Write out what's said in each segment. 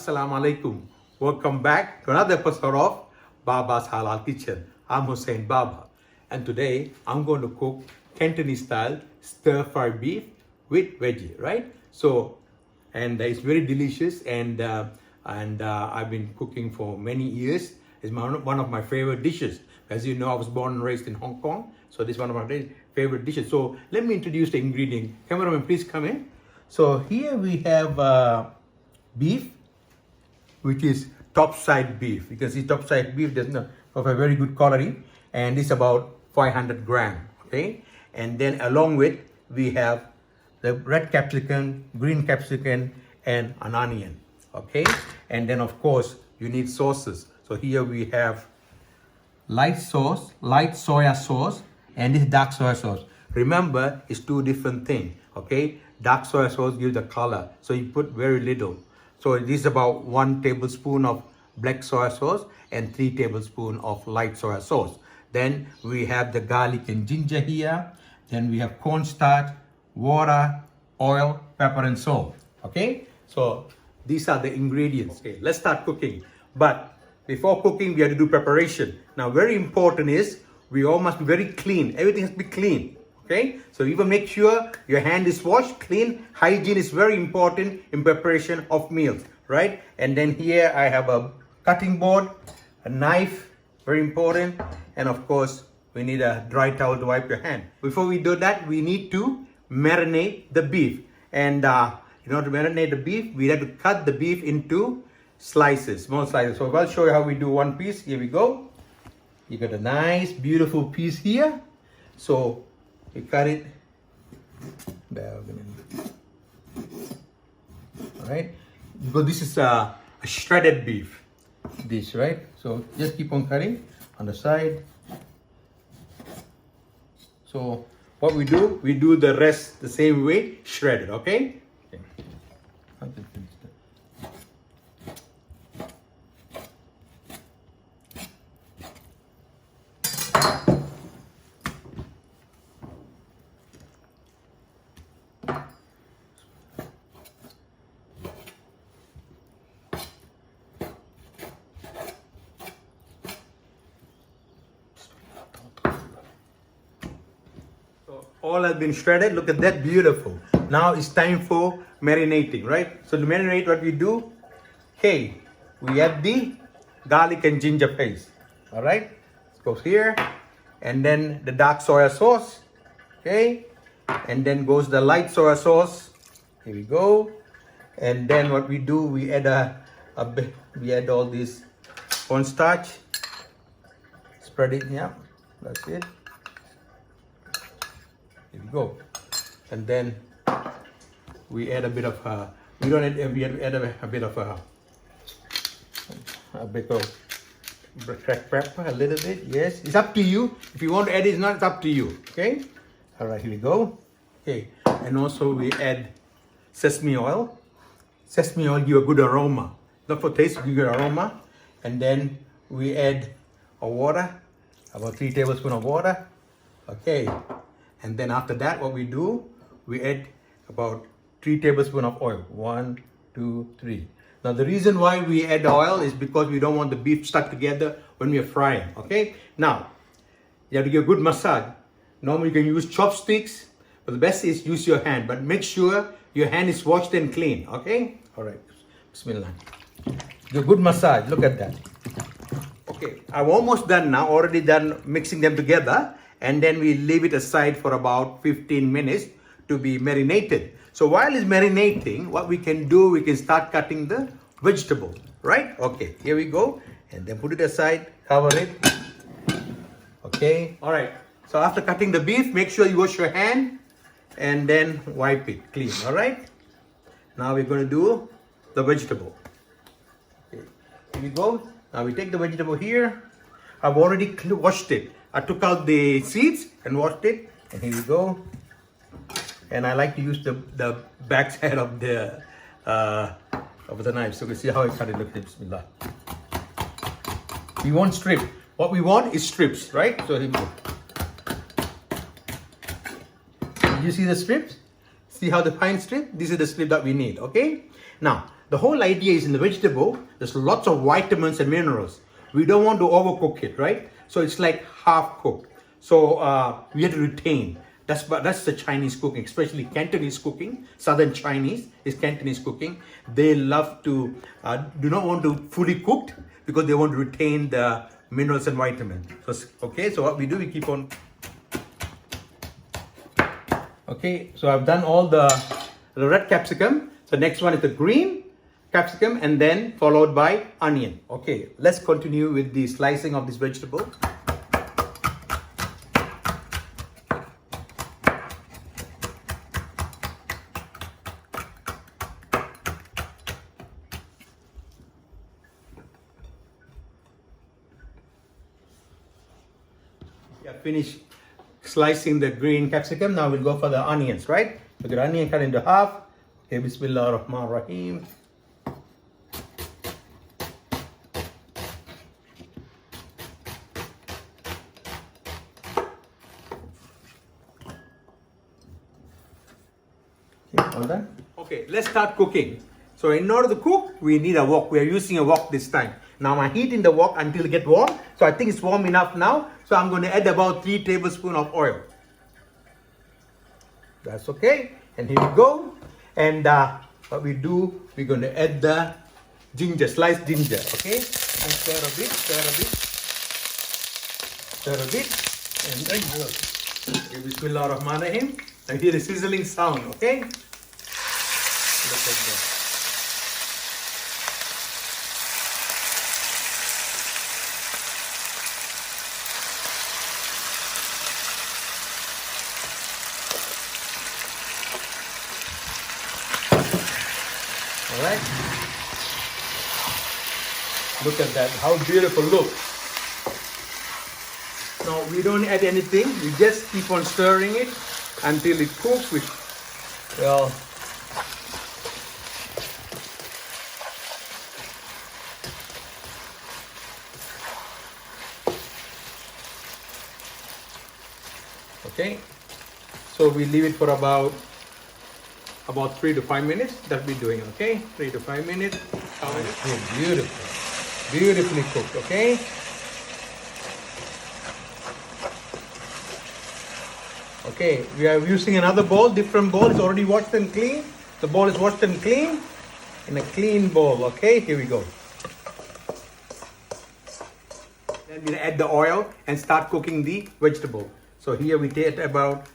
Assalamu alaikum. Welcome back to another episode of Baba's Halal Kitchen. I'm Hussain Baba, and today I'm going to cook Cantonese style stir-fry beef with veggie, right? So, and it's very delicious, and I've been cooking for many years. It's one of my favorite dishes. As you know, I was born and raised in Hong Kong, so this is one of my favorite dishes. So let me introduce the ingredient. Cameraman, please come in. So here we have beef, which is top-side beef. You can see top-side beef does not have a very good quality, and it's about 500 grams. Okay, and then along with we have the red capsicum, green capsicum, and an onion. Okay, and then of course you need sauces. So here we have light soya sauce, and this dark soya sauce. Remember, it's two different things. Okay, dark soya sauce gives the color, so you put very little. So this is about 1 tablespoon of black soya sauce and 3 tablespoons of light soya sauce. Then we have the garlic and ginger here. Then we have cornstarch, water, oil, pepper, and salt. Okay, so these are the ingredients. Okay, let's start cooking. But before cooking, we have to do preparation. Now, very important is we all must be very clean. Everything has to be clean. Okay, so even make sure your hand is washed, clean. Hygiene is very important in preparation of meals, right? And then here I have a cutting board, a knife, very important, and of course we need a dry towel to wipe your hand. Before we do that, we need to marinate the beef. And in order to marinate the beef, we have to cut the beef into slices, small slices. So I'll show you how we do one piece. Here we go. You got a nice, beautiful piece here. So we cut it. All right. Because this is a shredded beef dish, right? So just keep on cutting on the side. So what we do the rest the same way, shredded, okay? All has been shredded. Look at that, beautiful. Now it's time for marinating, right? So to marinate, what we do, okay, we add the garlic and ginger paste. All right, it goes here, and then the dark soya sauce, okay, and then goes the light soya sauce. Here we go, and then what we do, we add we add all this cornstarch. Spread it, yeah, that's it. Here we go, and then we add a bit of we add a bit of black pepper, a little bit. Yes, it's up to you. If you want to add it, it's up to you. Okay. All right, here we go. Okay, and also we add sesame oil. Sesame oil give a good aroma, not for taste, give good aroma. And then we add water, about 3 tablespoons of water. Okay. And then after that, what we do, we add about 3 tablespoons of oil. 1, 2, 3. Now the reason why we add oil is because we don't want the beef stuck together when we are frying. Okay. Now you have to give a good massage. Normally you can use chopsticks, but the best is use your hand. But make sure your hand is washed and clean. Okay. All right. Bismillah. Do a good massage. Look at that. Okay. I'm almost done now. Already done mixing them together. And then we leave it aside for about 15 minutes to be marinated. So while it's marinating, what we can do, we can start cutting the vegetable, right? Okay, here we go. And then put it aside, cover it. Okay, all right. So after cutting the beef, make sure you wash your hand and then wipe it clean, all right? Now we're going to do the vegetable. Okay, here we go. Now we take the vegetable here. I've already washed it. I took out the seeds and washed it, and here we go. And I like to use the backside of the knife, so you can see how I cut it. Look at it, bismillah. We want strip. What we want is strips, right? So here we go. Did you see the strips? See how the fine strip? This is the strip that we need, okay? Now, the whole idea is in the vegetable, there's lots of vitamins and minerals. We don't want to overcook it, right? So it's like half cooked. So we have to retain. That's the Chinese cooking, especially Cantonese cooking. Southern Chinese is Cantonese cooking. They love to do not want to fully cooked because they want to retain the minerals and vitamins. So okay, so what we do, we keep on. Okay, so I've done all the red capsicum. So next one is the green capsicum, and then followed by onion. Okay, let's continue with the slicing of this vegetable. Yeah, finish slicing the green capsicum. Now we'll go for the onions, right? So the onion cut into half. Okay, Bismillah ar-Rahman ar-Rahim. Okay, all done. Okay, let's start cooking. So in order to cook, we need a wok. We are using a wok this time. Now I'm heating the wok until it gets warm. So I think it's warm enough now. So I'm going to add about 3 tablespoons of oil. That's okay. And here we go. And what we do, we're going to add the ginger, sliced ginger. Okay. And stir a bit, stir a bit, stir a bit. And then go. Okay, Bismillah ar-Rahman ar-Rahim. And hear the sizzling sound. Okay. Look at that. Alright, look at that, how beautiful look. Now we don't add anything, we just keep on stirring it until it cooks with, well, okay, so we leave it for about 3 to 5 minutes. That we're doing, okay? 3 to 5 minutes. Okay, beautiful, beautifully cooked. Okay. Okay, we are using another bowl, different bowl. It's already washed and clean. The bowl is washed and clean in a clean bowl. Okay, here we go. Then we add the oil and start cooking the vegetable. So here we take about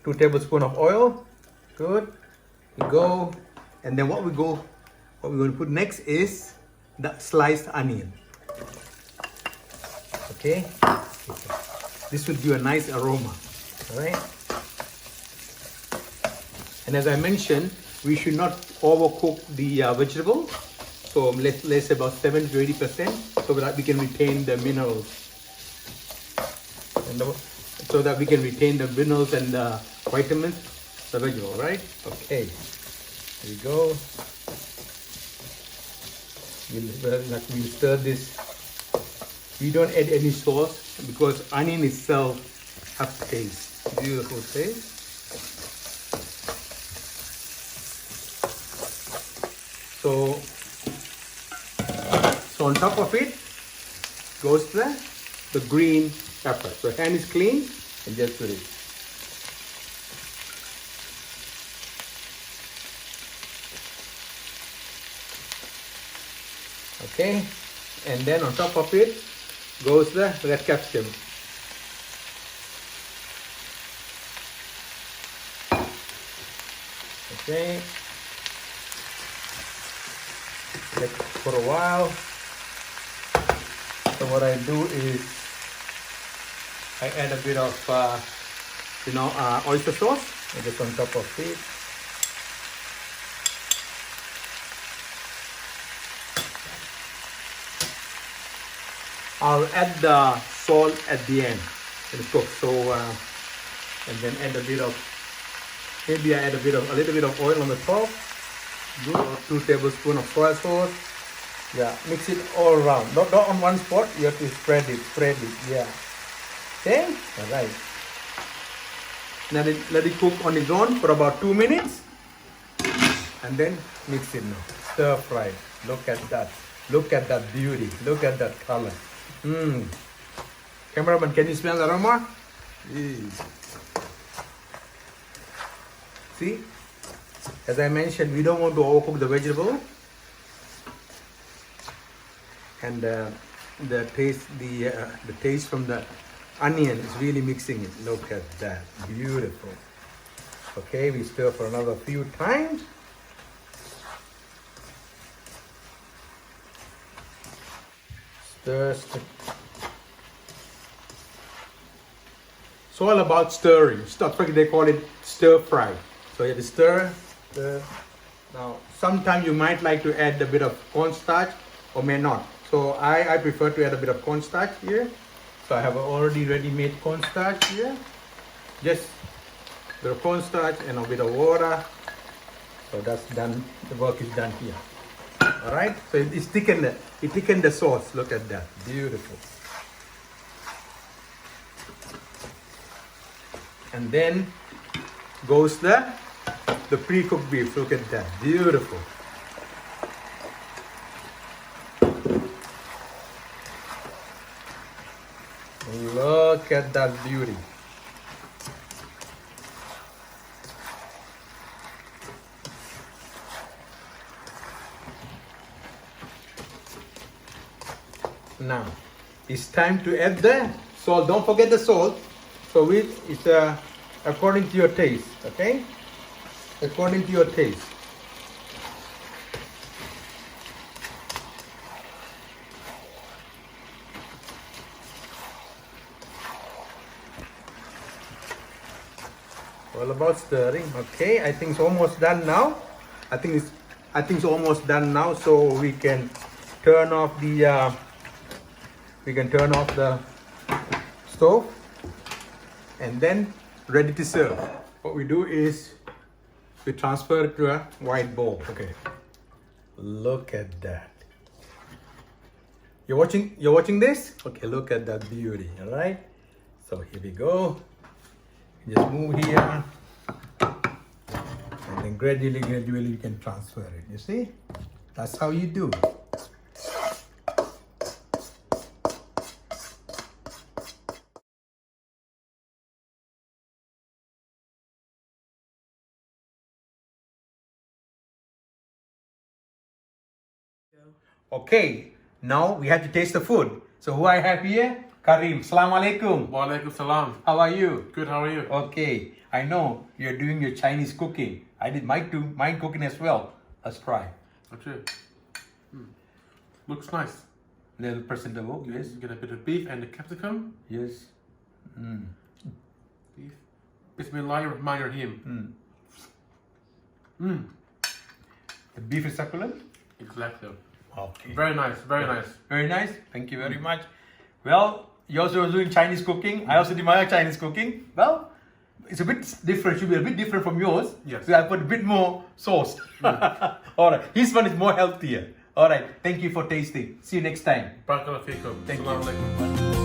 2 tablespoons of oil. Good. We go, and then what we're going to put next is the sliced onion. Okay, this will give a nice aroma. All right, and as I mentioned, we should not overcook the vegetable. So let's say about 70 to 80%, so that we can retain the minerals, and so that we can retain the minerals and the vitamins. The vegetable, right? Okay, here we go. We'll stir this. We don't add any sauce because onion itself has taste, beautiful taste. So on top of it goes the green pepper. So hand is clean and just put it. Okay, and then on top of it goes the red capsicum. Okay, let it for a while. So what I do is I add a bit of oyster sauce just on top of it. I'll add the salt at the end when it's cooked. So and then add a bit of, maybe I add a little bit of oil on the top. Good. 2 tablespoons of soy sauce. Yeah, mix it all around. Not on one spot. You have to spread it. Yeah. Okay. All right. Now let it cook on its own for about 2 minutes, And then mix it now. Stir fry. Look at that. Look at that beauty. Look at that color. Cameraman, can you smell the aroma? See? As I mentioned, we don't want to overcook the vegetable. And the taste from the onion is really mixing it. Look at that. Beautiful. Okay, we stir for another few times. Stir. It's all about stirring. They call it stir fry. So you have to stir. Now, sometimes you might like to add a bit of cornstarch or may not. So I prefer to add a bit of cornstarch here. So I have already ready-made cornstarch here. Just a bit of cornstarch and a bit of water. So that's done. The work is done here. All right. So it thickened the sauce. Look at that. Beautiful. And then goes the pre-cooked beef. Look at that. Beautiful. Look at that beauty. Now, it's time to add the salt. Don't forget the salt. So it's according to your taste, okay? According to your taste. All about stirring. Okay, I think it's almost done now. I think it's almost done now. So we can turn off the stove, and then ready to serve. What we do is we transfer it to a white bowl. Okay. Look at that. You're watching this? Okay, look at that beauty. All right. So here we go. Just move here, and then gradually you can transfer it. You see? That's how you do it. Okay, now we have to taste the food. So who I have here? Karim. Assalamu alaikum. Wa alaikum salam. How are you? Good, how are you? Okay, I know you're doing your Chinese cooking. I did mine cooking as well. Let's try. Okay. Looks nice. Little presentable, yes. You get a bit of beef and the capsicum. Yes. Beef. Bismillahirrahmanirrahim. The beef is succulent. Exactly. Okay. Very nice, very nice. Very nice. Thank you very much. Well, you also are doing Chinese cooking. I also do my Chinese cooking. Well, it's a bit different. Should be a bit different from yours. Yes. So I put a bit more sauce. All right. His one is more healthier. All right. Thank you for tasting. See you next time. Barakallahu feekum. Thank you. Assalamu alaikum.